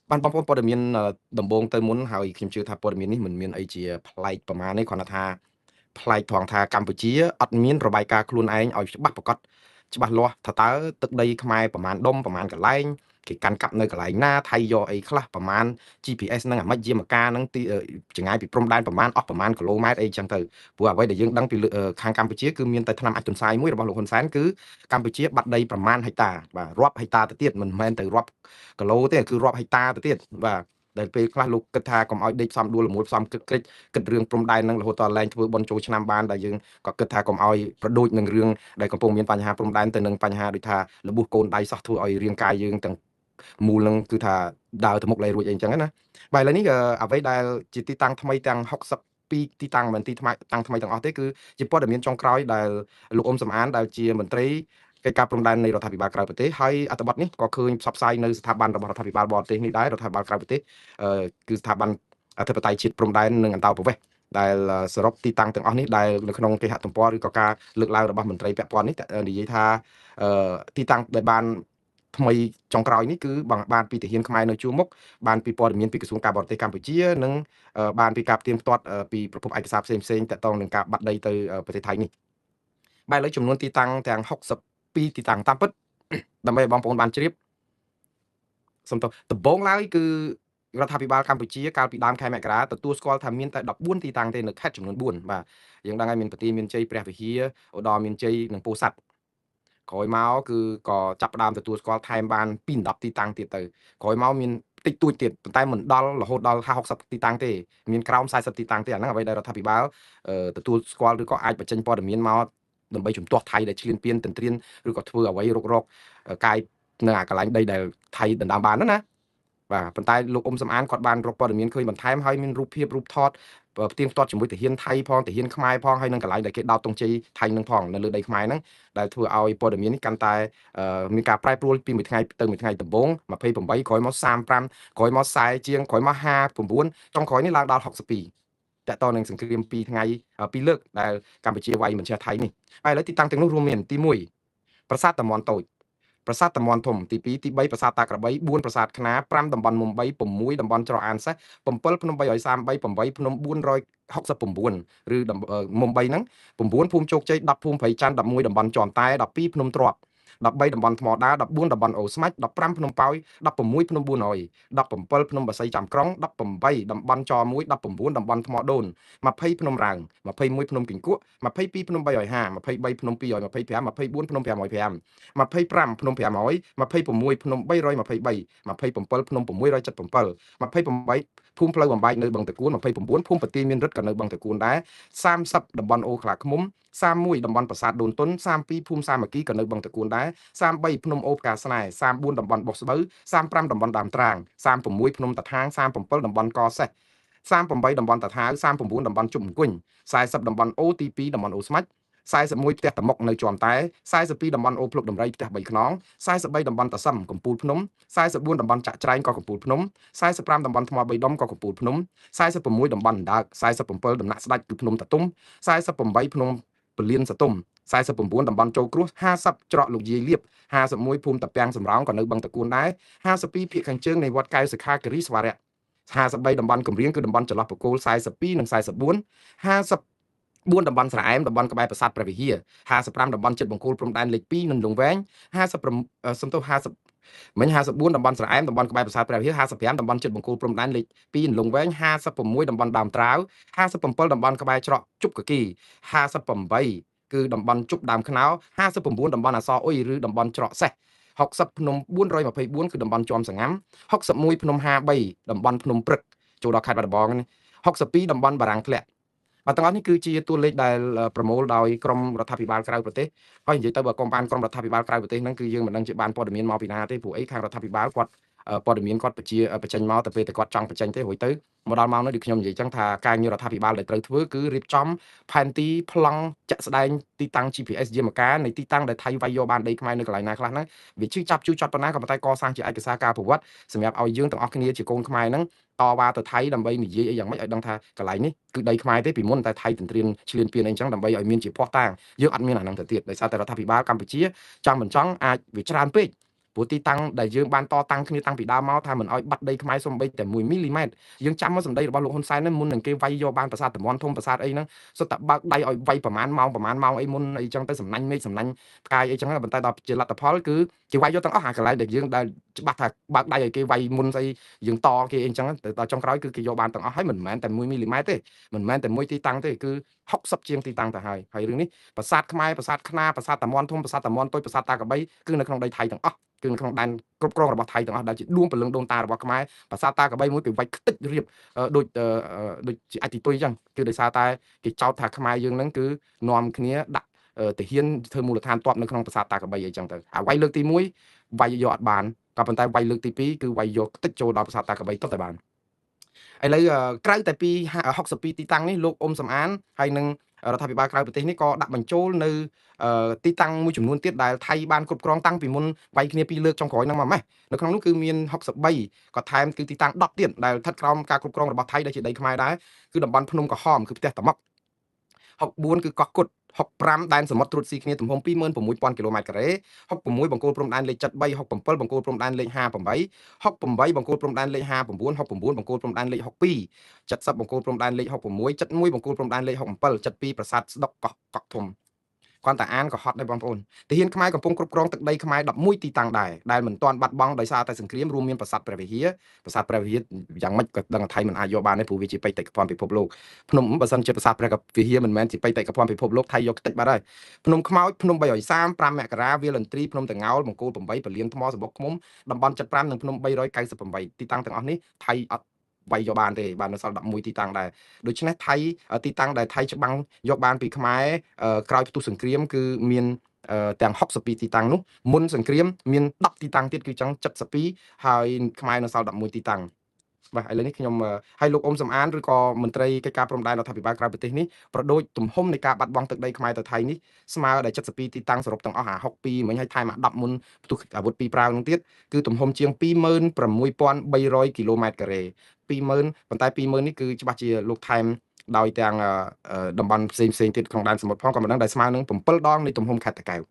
បានបងប្អូនព័ត៌មានដំបូងទៅមុនហើយខ្ញុំជឿថាព័ត៌មាននេះមិនមានអីជាប្លែកប្រមាណទេគ្រាន់តែថាប្លែកត្រង់ថាកម្ពុជាអត់មានរបាយការណ៍ខ្លួនឯងឲ្យច្បាស់ប្រាកដច្បាស់លាស់ថាតើទឹកដីខ្មែរប្រមាណដុំប្រមាណកន្លែងគេកាន់កាប់នៅកន្លែងណាថៃយកអីខ្លះប្រមាណ GPS ហ្នឹងអាម៉េចយាមកាហ្នឹងទីចម្ងាយពីព្រំដែនប្រមាណអស់ប្រមាណគីឡូម៉ែត្រអីចឹងទៅព្រោះអ្វីដែលយើងដឹងពីខាងកម្ពុជាគឺមានតែថ្នាំអាចទុនសាយមួយរបស់លោកហ៊ុនសែនគឺកម្ពុជាបាត់ដីប្រមាណហិកតាបាទរាប់ហិកតាទៅទៀតមិនមែនទៅរាប់គីឡូទេគឺរាប់ហិកតាទៅទៀតបាទដែលពេលខ្លះលោកគិតថាកុំឲ្យដេកផ្សំដួលល្មួយផ្សំគិតគ្រិចគិតរឿងព្រំដែននឹងរហូតដល់ឡើងធ្វើបន់ចូលឆ្នាំបានដែលយើងក៏គិតថាកុំឲ្យប្រដូចនឹងរឿងដែលកំពុងមានបញ្ហាព្រំដែនទៅនឹងបញ្ហាដូចថារបួសកូនដៃសោះធ្វើឲ្យរាងកាយយើងទាំងមូលនឹងគឺថាដើរទៅមុខលែងរួចអីចឹងណាបាទឥឡូវនេះអ្វីដែលជាទីតាំងថ្មីទាំង62ទីតាំងមិនទីថ្មីតាំងថ្មីទាំងអស់ទេគឺជាព័ត៌មានចុងក្រោយដែលលោកអ៊ុំសំអានដែលជាមន្ត្រីកិច្ចការព្រំដែននៃរដ្ឋាភិបាលក្រៅប្រទេសហើយអត្ថបទនេះក៏ឃើញផ្សព្វផ្សាយនៅស្ថាប័នរបស់រដ្ឋាភិបាលបរទេសនេះដែររដ្ឋាភិបាលក្រៅប្រទេសគឺស្ថាប័នអធិបតេយ្យជាតិព្រំដែននិងអន្តោប្រវេសន៍ដែលសរុបទីតាំងទាំងអស់នេះដែលនៅក្នុងគេហទំព័រឬក៏ការលើកឡើងរបស់មន្ត្រីពាក់ព័ន្ធនេះនិយាយថាទីតាំងដែលបានថ្មីចុងក្រោយនេះគឺបានពីទាហានខ្មែរនៅជួរមុខបានពីព័ត៌មានពីក្រសួងការបរទេសកម្ពុជានិងបានពីការផ្ទៀងផ្ទាត់ពីប្រភពឯកសារផ្សេងៗទាក់ទងនឹងការបាត់ដីទៅប្រទេសថៃនេះបែរលើចំនួនទីតាំងទាំង62ទីតាំងតាមពិតដើម្បីឲ្យបងប្អូនបានជ្រាបសំទោសដំបូងឡើយគឺរដ្ឋាភិបាលកម្ពុជាកាលពីដើមខែមករាទទួលស្គាល់ថាមានតែ14ទីតាំងទេនៅខេត្តចំនួន4បាទយើងដឹងហើយមានប្រទីមានជ័យព្រះវិហារឧត្តរមានជ័យនិងពោធិ៍សាត់ក្រោយមកគឺក៏ចាប់ផ្ដើមទទួលស្គាល់ថែមបានពី10ទីតាំងទៀតទៅក្រោយមកមានតិចតួចទៀតប៉ុន្តែមិនដល់រហូតដល់50-60ទីតាំងទេមានក្រោម40ទីតាំងទេអាហ្នឹងអ្វីដែលរដ្ឋាភិបាលទទួលស្គាល់ឬក៏អាចបញ្ចេញព័ត៌មានមកដើម្បីជំទាស់ថៃដែលឈ្លានពានទន្ទ្រានឬក៏ធ្វើអ្វីរុករកកាយនៅអាកន្លែងដីដែលថៃដណ្ដើមបានហ្នឹងណាបាទប៉ុន្តែលោកអ៊ុំសំអានគាត់បានរកព័ត៌មានឃើញបន្ថែមហើយមានរូបភាពរូបថតផ្ទៀងផ្ទាត់ជាមួយទាហានថៃផងទាហានខ្មែរផងហើយនឹងកន្លែងដែលគេដោតទង់ជ័យថៃនឹងផងនៅលើដីខ្មែរហ្នឹងដែលធ្វើឲ្យព័ត៌មាននេះកាន់តែមានការប្រែប្រួលពីមួយថ្ងៃទៅមួយថ្ងៃដំបូង28ក្រោយមក35ក្រោយមក40ជាងក្រោយមក59ចុងក្រោយនេះឡើងដល់62តកតនឹងសង្គ្រាម2ថ្ងៃ2លើកដែលកម្ពុជាវាយមិនចេះថៃនេះហើយឥឡូវទីតាំងទាំងនោះរួមមានទី1ប្រាសាទតាមាន់តូចប្រាសាទតាមាន់ធំទី2ទី3ប្រាសាទតាក្របី4ប្រាសាទខ្នារ5តំបន់មុំបី6តំបន់ច្រកអានសេះ7ភ្នំ333 8ភ្នំ469ឬមុំបីហ្នឹង9ភូមិជោគជ័យ10ភូមិព្រៃច័ន្ទ11តំបន់ជាន់តែ12ភ្នំទ្រាប់13តំបន់ថ្មដា14តំបន់អូស្មាច់15ភ្នំប៉ោយ16ភ្នំ400 17ភ្នំបស័យចាំក្រុង18តំបន់ច1 19តំបន់ថ្មដូន20ភ្នំរាំង21ភ្នំគីង្គក់22ភ្នំ350 23ភ្នំ225 24ភ្នំ505 25ភ្នំ500 26ភ្នំ323 27ភ្នំ677 28ភូមិផ្លូវបំបែកនៅបឹងតគួន29ភូមិប្រទីមានរិទ្ធក៏នៅបឹងតគួនដែរ30តំបន់អូខ្លាឃ្មុំ31តំបន់ប្រាសាទដូនតុន32ភូមិសាមគ្គីក៏នៅបឹងតគួនដែរ33ភ្នំអូផ្កាស្នេហ៍34តំបន់បោះស្បូវ35តំបន់ដើមត្រាង36ភ្នំតាថាង37តំបន់កសេះ38តំបន់តាថាវ39តំបន់ជុំអង្គុញ40តំបន់អូទី2តំបន់អូស្មាច់41ផ្ទះតមុកនៅជាន់តែ42តំបន់អូភ្លុកដំរីផ្ទះ3ខ្នង43តំបន់តសឹមកំពូលភ្នំ44តំបន់ចាក់ច្រែងក៏កំពូលភ្នំ45តំបន់ថ្ម3ដុំក៏កំពូលភ្នំ46តំបន់ដើក47ដំណាក់ស្ដាច់គឺភ្នំតាទុំ48ភ្នំពលានសតុំ49តំបន់ចូលគ្រោះ50ច្រកលោកយាយលៀប51ភូមិតាពាំងសំរោងក៏នៅបឹងតគួនដែរ52ភាគខាងជើងនៃវត្តកែវសិក្ខាគិរីស្វារៈ53តំបន់គម្រៀងគឺតំបន់ចន្លោះបកគោល42និង44 54តំបន់ស្រែឯមតំបន់ក្បែរប្រាសាទព្រះវិហារ55តំបន់ចិត្តបង្គោលព្រំដែនលេខ2និងលង្វែង56សំទោស50មិញ54តំបន់ស្រែឯមតំបន់ក្បែរប្រាសាទព្រះវិហារ55តំបន់ចិត្តបង្គោលព្រំដែនលេខ2និងលង្វែង56តំបន់ដើមត្រាវ57តំបន់ក្បែរច្រកជប់កគី58គឺតំបន់ជប់ដើមខ្នោ59តំបន់អសអុយឬតំបន់ច្រកសេះ60ភ្នំ424គឺតំបន់ជាំសងាំ61ភ្នំ53តំបន់ភ្នំព្រឹកចូលដល់ខេត្តបាត់ដំបងនេះ62តំបន់បារាំងធ្លាក់បាទទាំងអស់នេះគឺជាតួលេខដែលប្រមូលដោយក្រមរដ្ឋាភិបាលក្រៅប្រទេសហើយនិយាយទៅបើកុំបានក្រមរដ្ឋាភិបាលក្រៅប្រទេសហ្នឹងគឺយើងមិនដឹងជាបានព័ត៌មានមកពីណាទេព្រោះអីខាងរដ្ឋាភិបាលគាត់ព័ត៌មានគាត់បញ្ចេញមកតែពេលតែគាត់ចង់បញ្ចេញទេរួចទៅមកដល់ម៉ោងនេះដូចខ្ញុំនិយាយចឹងថាការងាររដ្ឋាភិបាលដែលត្រូវធ្វើគឺរៀបចំផែនទីប្លង់ចាក់ស្ដែងទីតាំង GPS យាមកានៃទីតាំងដែលថៃវាយយកបានដីខ្មែរនៅកន្លែងណាខ្លះហ្នឹងវាជឿចាប់ជូរចត់ប៉ុណ្ណាក៏ប៉ុន្តែកសាងជាឯកសារការប្រវត្តិសម្រាប់ឲ្យយើងទាំងអស់គ្នាជាកូនខ្មែរហ្នឹងតវ៉ាទៅថៃដើម្បីនិយាយអីយ៉ាងម៉េចឲ្យដឹងថាកន្លែងនេះគឺដីខ្មែរទេពីមុនតែថៃទន្ទ្រានឈ្លានពានអីចឹងដើម្បីឲ្យមានជាភ័ស្តុតាងយើងអត់មានអាហ្នឹងទៅទៀតដោយសារតែរដ្ឋាភិបាលកម្ពុជាចង់មិនចង់អាចវាច្រើនពេក ព្រោះទីតាំងដែលយើងបានតតាំងគ្នាតាំងពីដើមមកថាមិនអោយបាត់ដីខ្មែរសូម្បីតែ1មីលីម៉ែត្រយើងចាំមកសម្ដីរបស់លោកហ៊ុនសែនហ្នឹងមុននឹងគេវាយយកបានប្រាសាទតំនធំប្រាសាទអីហ្នឹងសុទ្ធតែបើកដៃឲ្យវាយប្រមាណម៉ោងអីមុនអីចឹងទៅសំណាញ់មេឃសំណាញ់ផ្កាយអីចឹងប៉ុន្តែដល់ជាលទ្ធផលគឺគេវាយយកទាំងអស់អាកន្លែងដែលយើងដែលច្បាស់ថាបើកដៃឲ្យគេវាយមុនស្អីយើងតគេអីចឹងទៅដល់ចុងក្រោយគឺគេយកបានទាំងអស់ហើយមិនមែនតែ1មីលីម៉ែត្រទេមិនមែនតែមួយទីតាំងទេគឺ60ជាងទីតាំងទៅហើយរឿងនេះប្រាសាទខ្មែរប្រាសាទខ្នាប្រាសាទតាមាន់ធំប្រាសាទតាមាន់តូចប្រាសាទតាកបីគឺនៅក្នុងដីថៃទាំងអស់គឺនៅក្នុងដែនគ្រប់គ្រងរបស់ថៃទាំងអស់ដែលជាដួងព្រលឹងដូនតារបស់ខ្មែរប្រាសាទតាកបីមួយគេវាច់ខ្ទេចរៀបដូចជាអតិទុយចឹងគឺដោយសារតែគេចោទថាខ្មែរយើងហ្នឹងគឺនាំគ្នាដាក់ទាហានធ្វើមូលដ្ឋានទ័ពនៅក្នុងប្រាសាទតាកបីអីចឹងទៅហើយវាយលើកទី1វាយយកអត់បានក៏ប៉ុន្តែវាយលើកទី2គឺវាយយកខ្ទេចចូលដល់ប្រាសាទតាកបីទើបតែបានឥឡូវក្រៅតែពី62ទីតាំងនេះលោកអ៊ុំសំអានហើយនឹងរដ្ឋាភិបាលក្រៅប្រទេសនេះក៏ដាក់បញ្ចូលនៅទីតាំងមួយចំនួនទៀតដែលថៃបានគ្រប់គ្រងតាំងពីមុនវាយគ្នាពីរលើកចុងក្រោយហ្នឹងមកម៉េះនៅក្នុងនោះគឺមាន63ក៏ថែមគឺទីតាំង10ទៀតដែលស្ថិតក្រោមការគ្រប់គ្រងរបស់ថៃដែលជាដីខ្មែរដែរគឺតំបន់ភ្នំក្រហមគឺផ្ទះតាម៉ុក64គឺកោះគុត65ដែនសមុទ្រត្រួតស៊ីគ្នាទំហំ26000គីឡូម៉ែត្រការ៉េ66បង្គោលព្រំដែនលេខ73 67បង្គោលព្រំដែនលេខ58 68បង្គោលព្រំដែនលេខ59 69បង្គោលព្រំដែនលេខ62 70បង្គោលព្រំដែនលេខ66 71បង្គោលព្រំដែនលេខ67 72ប្រាសាទស្ដុកកោះធំគាត់តែអានក៏ហត់ដែរបងប្អូនទាហានខ្មែរកំពុងគ្រប់គ្រងទឹកដីខ្មែរ11ទីតាំងដែរដែលមិនទាន់បាត់បង់ដោយសារតែសង្គ្រាមរួមមានប្រាសាទព្រះវិហារយ៉ាងម៉េចក៏ដឹងថាថៃមិនអាចយកបានទេព្រោះវាជាបេតិកភណ្ឌពិភពលោកភ្នំបើសិនជាប្រាសាទព្រះវិហារមិនមែនជាបេតិកភណ្ឌពិភពលោកថៃយកខ្ទេចបាត់ហើយភ្នំខ្មោចភ្នំ330 5មករាវាលន្ត្រីភ្នំតងោលបង្គោល8ពលានថ្មសបុកឃុំតំបន់75និងភ្នំ398ទីតាំងទាំងអស់នេះថៃអត់វាយយកបានទេបាននៅសល់11ទីតាំងដែរដូច្នេះថៃទីតាំងដែលថៃច្បាំងយកបានពីខ្មែរក្រោយផ្ទុះសង្គ្រាមគឺមានទាំង62ទីតាំងនោះមុនសង្គ្រាមមាន10ទីតាំងទៀតគឺចឹង72ហើយខ្មែរនៅសល់11ទីតាំងបាទឥឡូវនេះខ្ញុំឲ្យលោកអ៊ុំសំអានឬក៏មន្ត្រីកិច្ចការព្រំដែនរដ្ឋាភិបាលក្រៅប្រទេសនេះប្រដូចទំហំនៃការបាត់បង់ទឹកដីខ្មែរទៅថៃនេះស្មើដល់72ទីតាំងសរុបទាំងអស់62មិញឲ្យថែម10មុនផ្ទុះអាវុធពីរប្រាវនឹងទៀតគឺទំហំជាង26300គីឡូម៉ែត្រការ៉េ20000ប៉ុន្តែ20000នេះគឺច្បាស់ជាលោកថែមដោយទាំងតំបន់ផ្សេងទៀតក្នុងដែនសមុទ្រផងក៏មិនដឹងដែលស្មើនឹង7ដងនៃទំហំខេត្តតាកែវ